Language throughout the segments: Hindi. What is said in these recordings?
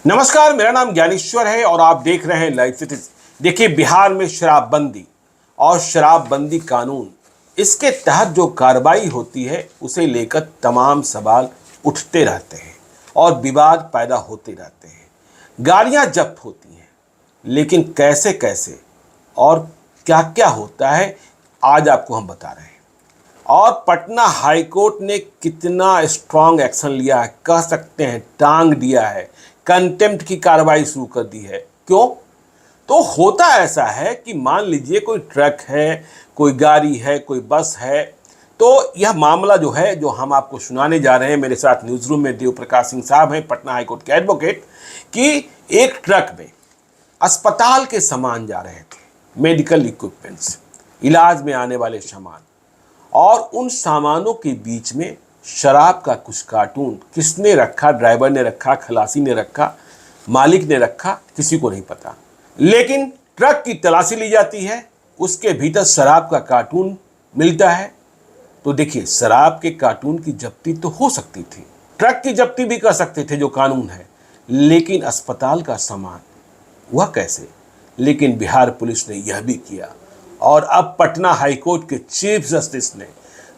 नमस्कार, मेरा नाम ज्ञानेश्वर है और आप देख रहे हैं लाइव सिटीज। देखिए, बिहार में शराबबंदी और शराबबंदी कानून, इसके तहत जो कार्रवाई होती है उसे लेकर तमाम सवाल उठते रहते हैं और विवाद पैदा होते रहते हैं। गाड़ियां जब्त होती हैं, लेकिन कैसे कैसे और क्या क्या होता है आज आपको हम बता रहे हैं। और पटना हाईकोर्ट ने कितना स्ट्रांग एक्शन लिया है, कह सकते हैं टांग दिया है, कंटेम्प्ट की कार्रवाई शुरू कर दी है। क्यों? तो होता ऐसा है कि मान लीजिए कोई ट्रक है, कोई गाड़ी है, कोई बस है, तो यह मामला जो है जो हम आपको सुनाने जा रहे हैं, मेरे साथ न्यूज रूम में देव प्रकाश सिंह साहब हैं, पटना हाईकोर्ट के एडवोकेट, कि एक ट्रक में अस्पताल के सामान जा रहे थे, मेडिकल इक्विपमेंट्स, इलाज में आने वाले सामान, और उन सामानों के बीच में शराब का कुछ कार्टून किसने रखा, ड्राइवर ने रखा, खलासी ने रखा, मालिक ने रखा, किसी को नहीं पता। लेकिन ट्रक की तलाशी ली जाती है, उसके भीतर शराब का कार्टून मिलता है। तो देखिए, शराब के कार्टून की जब्ती तो हो सकती थी, ट्रक की जब्ती भी कर सकते थे जो कानून है, लेकिन अस्पताल का सामान वह कैसे? लेकिन बिहार पुलिस ने यह भी किया और अब पटना हाईकोर्ट के चीफ जस्टिस ने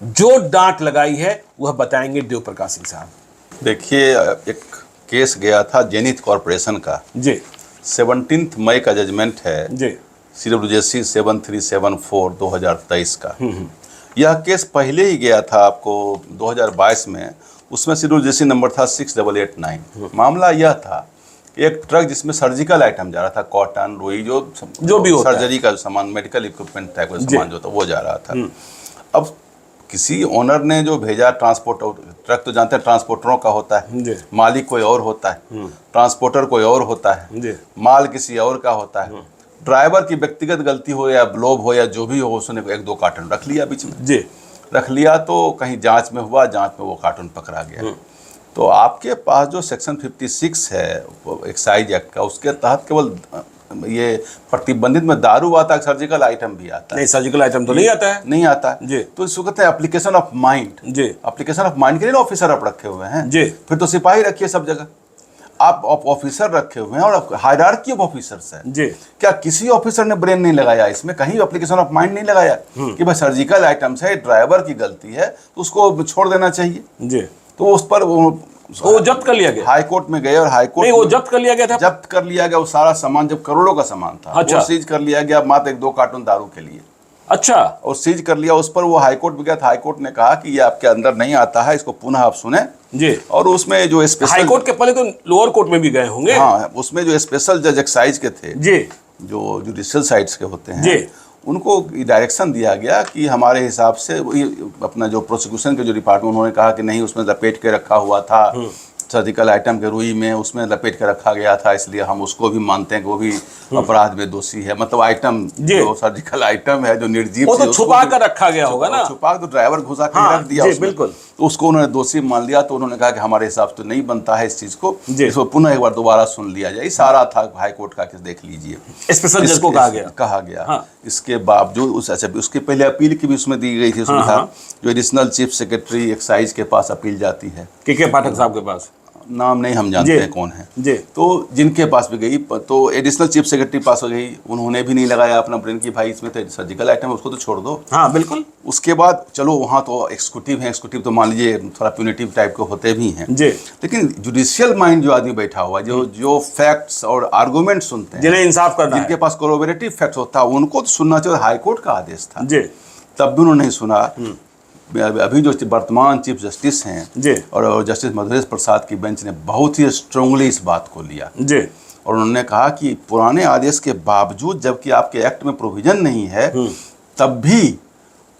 जो डांट लगाई है वह बताएंगे देव प्रकाश सिंह साहब। देखिए, एक केस गया था जेनिथ कॉरपोरेशन का जी, 17 मई का जजमेंट है जी, CWJC 7374 2023 का। यह केस पहले ही गया था आपको 2022 में, उसमें CWJC नंबर था 6889। मामला यह था कि एक ट्रक जिसमें सर्जिकल आइटम जा रहा था, कॉटन, रुई, जो भी सर्जरी का सामान, मेडिकल इक्विपमेंट टाइप का सामान जो था वो जा रहा था। अब किसी ओनर ने जो भेजा, ट्रक तो जानते हैं ट्रांसपोर्टरों का होता है, मालिक कोई और होता है, ट्रांसपोर्टर कोई और होता है, माल किसी और का होता है। ड्राइवर की व्यक्तिगत गलती हो या लोभ हो या जो भी हो, उसने 1-2 कार्टन रख लिया बीच में, रख लिया, तो कहीं जांच में हुआ, जांच में वो कार्टन पकड़ा गया। तो आपके पास जो सेक्शन 56 है एक्साइज एक्ट का, उसके तहत केवल ये प्रतिबंधित में दारू आता है, सर्जिकल आइटम भी आता है। नहीं, सर्जिकल आइटम तो नहीं आता है। नहीं आता है जी। तो इसको कहते हैं एप्लीकेशन ऑफ माइंड। जी। एप्लीकेशन ऑफ माइंड के लिए ऑफिसर आप रखे हुए हैं। जी। फिर तो सिपाही रखिए सब जगह, आप ऑफिसर रखे हुए हैं और हायरार्की ऑफ ऑफिसर्स है। जी। क्या किसी ऑफिसर ने ब्रेन नहीं लगाया इसमें, कहीं एप्लीकेशन ऑफ माइंड नहीं लगाया कि भाई सर्जिकल आइटम्स है, ड्राइवर की गलती है तो उसको छोड़ देना चाहिए? जी। तो उस पर वो जब्त कर लिया गया, हाई कोर्ट में गए और हाई कोर्ट नहीं, वो जब्त कर लिया गया था। जब्त कर लिया गया वो सारा सामान, जब करोड़ों का सामान था। अच्छा। वो सीज कर लिया गया मात्र 1-2 कार्टून दारू के लिए। अच्छा। और सीज कर लिया, उस पर वो हाई कोर्ट में गया था। हाई कोर्ट ने कहा कि ये आपके अंदर नहीं आता है, इसको पुनः आप सुने। जी। और उसमें जो स्पेशल, हाई कोर्ट के पहले तो लोअर कोर्ट में भी गए होंगे। हाँ, उसमें जो स्पेशल जज एक्साइज के थे, जी, जो जुडिशियल साइड्स के होते हैं, जी, उनको डायरेक्शन दिया गया कि हमारे हिसाब से अपना जो प्रोसिक्यूशन के जो डिपार्टमेंट, उन्होंने कहा कि नहीं, उसमें लपेट के रखा हुआ था सर्जिकल आइटम के, रुई में उसमें लपेट के रखा गया था, इसलिए हम उसको भी मानते हैं कि वो भी अपराध में दोषी है। मतलब आइटम जो सर्जिकल आइटम है, जो निर्जीव, वो तो छुपा कर रखा गया होगा ना, छुपा तो ड्राइवर घुसा के रख दिया उसमें, बिल्कुल, तो उसको उन्होंने दोषी मान लिया। तो उन्होंने कहा कि हमारे हिसाब से तो नहीं बनता है इस चीज को, इसको पुनः एक बार दोबारा सुन लिया जाए। सारा था हाई कोर्ट का केस, देख लीजिए, स्पेशल जज को कहा गया। इसके बावजूद उसके पहले अपील की भी उसमें दी गई थी सुविधा, जो एडिशनल चीफ सेक्रेटरी एक्साइज के पास अपील जाती है, के पाठक साहब के पास, नाम नहीं हम जानते हैं कौन है जी। तो जिनके पास भी गई, तो एडिशनल चीफ सेक्रेटरी पास हो गई, उन्होंने भी नहीं लगाया अपना ब्रेन की भाई इसमें तो सर्जिकल आइटम है, उसको तो छोड़ दो। हाँ, बिल्कुल। उसके बाद चलो वहाँ तो एग्जीक्यूटिव है, एग्जीक्यूटिव तो मान लीजिए थोड़ा प्यूनिटिव टाइप के होते भी हैं जी, लेकिन जुडिशियल माइंड जो आदमी बैठा हुआ है, जो फैक्ट्स और आर्गूमेंट सुनते हैं, जिन्हें इंसाफ करना है, जिनके पास कोरोबोरेटिव फैक्ट्स होता है, उनको तो सुनना चाहिए। हाईकोर्ट का आदेश था जी, तब भी उन्होंने नहीं सुना। अभी जो वर्तमान चीफ जस्टिस हैं और जस्टिस मधुरेश प्रसाद की बेंच ने बहुत ही स्ट्रांगली इस बात को लिया जी, और उन्होंने कहा कि पुराने आदेश के बावजूद, जबकि आपके एक्ट में प्रोविजन नहीं है, तब भी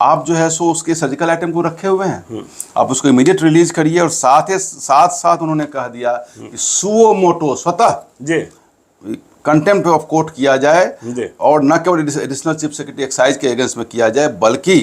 आप जो है सो उसके सर्जिकल आइटम को रखे हुए हैं, आप उसको इमीडिएट रिलीज करिए। और साथ उन्होंने कह दिया कि सुओ मोटो स्वतः जी कंटेम्प्ट ऑफ कोर्ट किया जाए, और न केवल एडिशनल चीफ सेक्रेटरी एक्साइज के अगेंस्ट में किया जाए, बल्कि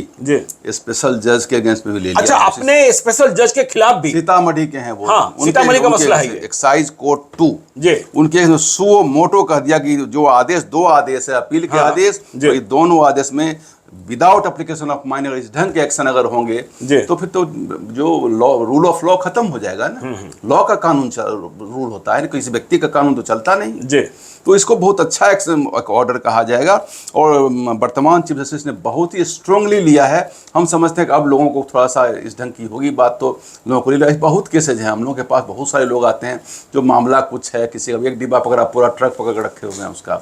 स्पेशल जज के अगेंस्ट में भी ले लिया। अच्छा, अपने स्पेशल जज के खिलाफ भी, सीतामढ़ी के हैं वो, हाँ, सीतामढ़ी का मसला है, एक्साइज कोर्ट 2 जी, उनके सुओ मोटो कह दिया कि जो आदेश, 2 आदेश है, अपील के आदेश, तो ये दोनों आदेश में विदाउट एप्लीकेशन ऑफ माइंड अगर इस ढंग के एक्शन अगर होंगे जी। तो फिर तो जो लॉ रूल ऑफ लॉ खत्म हो जाएगा ना। लॉ का कानून रूल होता है, किसी व्यक्ति का कानून तो चलता नहीं जी। तो इसको बहुत अच्छा एक ऑर्डर कहा जाएगा और वर्तमान चीफ जस्टिस ने बहुत ही स्ट्रांगली लिया है। हम समझते हैं कि अब लोगों को थोड़ा सा इस ढंग की होगी बात तो लोगों को लिया। बहुत केसेज हैं हम लोगों के पास, बहुत सारे लोग आते हैं जो मामला कुछ है, किसी का एक डिब्बा पकड़ा, पूरा ट्रक पकड़ के रखे हुए हैं उसका।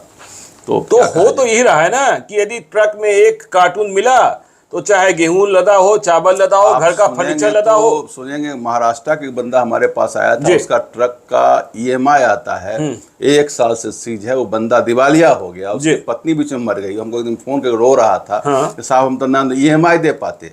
तो हो तो यही रहा है ना कि यदि ट्रक में एक कार्टून मिला तो चाहे गेहूं लदा हो, चावल लदा हो, घर का फर्नीचर लदा हो। सुनेंगे महाराष्ट्र का एक बंदा हमारे पास आया था, उसका ट्रक का EMI आता है 1 साल से सीज है, वो बंदा दिवालिया हो गया, उसकी पत्नी बीच में मर गई। हमको एक दिन फोन करके रो रहा था कि साहब हम तो ना EMI दे पाते।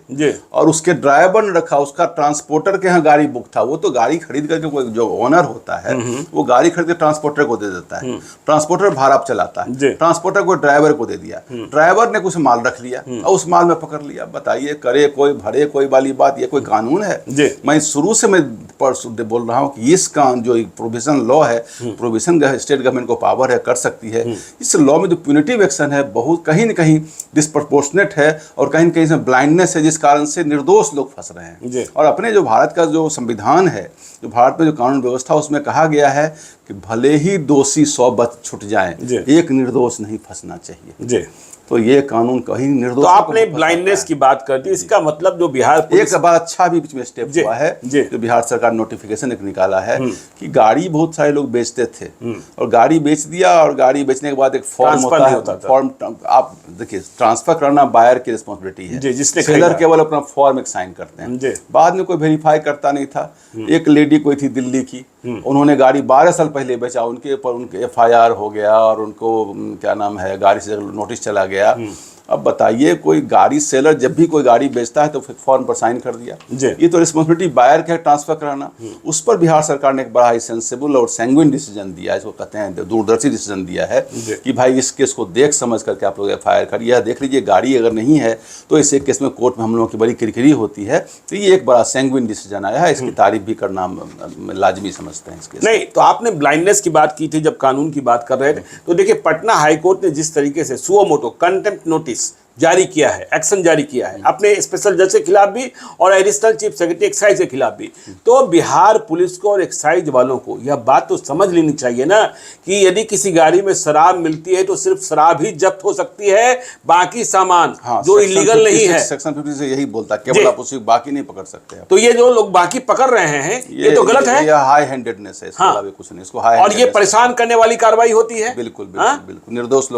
और उसके ड्राइवर ने रखा, उसका ट्रांसपोर्टर के यहाँ गाड़ी बुक था, वो तो गाड़ी खरीद करके कोई जो ओनर होता है वो गाड़ी खरीद के ट्रांसपोर्टर को दे देता है, ट्रांसपोर्टर भाड़ा चलाता है, ट्रांसपोर्टर को ड्राइवर को दे दिया, ड्राइवर ने कुछ माल रख लिया और उस माल में पकड़ लिया। बताइए, करे कोई भरे कोई वाली बात, ये कोई कानून है? मैं शुरू से मैं बोल रहा हूँ कि इस कानून जो प्रोविजन लॉ है, प्रोविजन स्टेट गवर्नमेंट को पावर है, कर सकती है। इस लॉ में जो प्यूनिटिव एक्शन है बहुत कहीं न कहीं डिस्प्रपोर्शनेट है और कहीं न कहीं से ब्लाइंडनेस है, जिस कारण से निर्दोष लोग फंस रहे हैं। और अपने जो भारत का जो संविधान है, जो भारत में जो कानून व्यवस्था, उसमें कहा गया है कि भले ही दोषी 100 बच छूट जाएं, एक निर्दोष नहीं फंसना चाहिए। तो ये कानून कहीं निर्दोष। तो आपने ब्लाइंडनेस की बात कर दी, इसका मतलब जो बिहार एक बार अच्छा भी बीच में स्टेप हुआ है, जो बिहार सरकार नोटिफिकेशन एक निकाला है कि गाड़ी बहुत सारे लोग बेचते थे और गाड़ी बेच दिया, और गाड़ी बेचने के बाद एक फॉर्म होता है, फॉर्म आप देखिए ट्रांसफर करना बायर की रिस्पॉन्सिबिलिटी है, जिसने सेलर केवल अपना फॉर्म एक साइन करते हैं, बाद में कोई वेरीफाई करता नहीं था। एक लेडी कोई थी दिल्ली की, उन्होंने गाड़ी 12 साल पहले बेचा, उनके ऊपर उनके FIR हो गया और उनको क्या नाम है गाड़ी से नोटिस चला गया। अब बताइए, कोई गाड़ी सेलर जब भी कोई गाड़ी बेचता है तो फिर फॉर्म पर साइन कर दिया, ये तो रिस्पॉन्सिबिलिटी बायर का ट्रांसफर कराना। उस पर बिहार सरकार ने एक बड़ा ही सेंसिबल और सैंग्विन डिसीजन दिया है, इसको कहते हैं दूरदर्शी डिसीजन दिया है कि भाई इस केस को देख समझ करके आप लोग FIR करिए। यह देख लीजिए, गाड़ी अगर नहीं है तो इस एक केस में कोर्ट में हम लोगों की बड़ी किरकिरी होती है। तो ये एक बड़ा सैंग्विन डिसीजन आया है, इसकी तारीफ भी करना लाजमी समझते हैं इसके। नहीं, तो आपने ब्लाइंडनेस की बात की थी जब कानून की बात कर रहे थे, तो देखिए पटना हाईकोर्ट ने जिस तरीके से सुओ मोटो कंटेम्प्ट नोटिस जारी किया है, एक्शन जारी किया है अपने स्पेशल जज के खिलाफ भी और एडिशनल चीफ सेक्रेटरी एक्साइज के खिलाफ भी, तो बिहार पुलिस को और एक्साइज वालों को यह बात तो समझ लेनी चाहिए ना कि यदि किसी गाड़ी में शराब मिलती है तो सिर्फ शराब ही जब्त हो सकती है, बाकी सामान जो इलीगल नहीं है। सेक्शन 50 से यही बोलता है, केवल आप उसी बाकी नहीं पकड़ सकते। तो ये जो लोग बाकी पकड़ रहे हैं ये तो गलत है, ये हाई हैंडेडनेस है, इसके अलावा कुछ नहीं। इसको हाई और ये परेशान करने वाली कार्रवाई होती है। बिल्कुल बिल्कुल, निर्दोष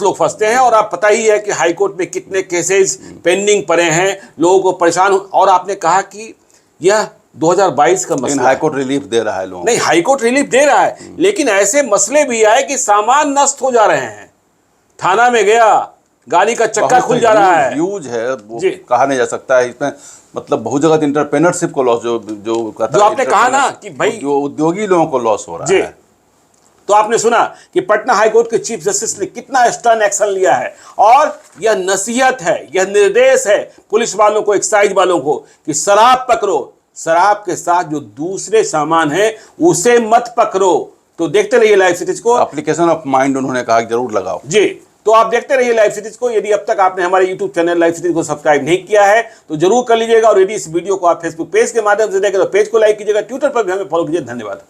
लोग फंसते हैं और आप पता ही है कि हाईकोर्ट में कितने केसेस पेंडिंग पड़े हैं, लोगों को परेशान। और आपने कहा कि यह 2022 का मसला, हाईकोर्ट रिलीफ दे रहा है लोगों को। नहीं, हाईकोर्ट रिलीफ दे रहा है, लेकिन ऐसे मसले भी आए कि सामान नष्ट हो जा रहे हैं, थाना में गया गाड़ी का चक्का खुल जा रहा है, यूज है वो कहा नहीं जा सकता है। इसमें मतलब बहुत जगह इंटरप्रेन्योरशिप को लॉस, जो आपने कहा ना कि भाई जो उद्योगी लोगों को लॉस हो रहा है। तो आपने सुना कि पटना हाईकोर्ट के चीफ जस्टिस ने कितना स्टर्न एक्शन लिया है, और यह नसीहत है, यह निर्देश है पुलिस वालों को, एक्साइज वालों को कि शराब पकड़ो, शराब के साथ जो दूसरे सामान है उसे मत पकड़ो। तो देखते रहिए लाइव सीरीज को। एप्लीकेशन ऑफ माइंड उन्होंने कहा जरूर लगाओ जी। तो आप देखते रहिए लाइव सीरीज को। यदि अब तक आपने हमारे YouTube चैनल लाइव सीरीज को सब्सक्राइब नहीं किया है तो जरूर कर लीजिएगा, और यदि इस वीडियो को आप फेसबुक पेज के माध्यम से देखें तो पेज को लाइक कीजिएगा, ट्विटर पर भी हमें फॉलो कीजिए। धन्यवाद।